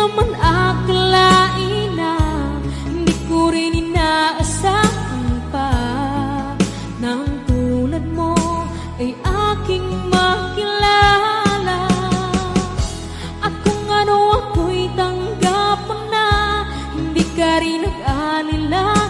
naman akalain na hindi ko rin inaasahan pa nang tulad mo ay aking makilala. At kung ano ako'y tanggap mo na, hindi ka rin nag-alala.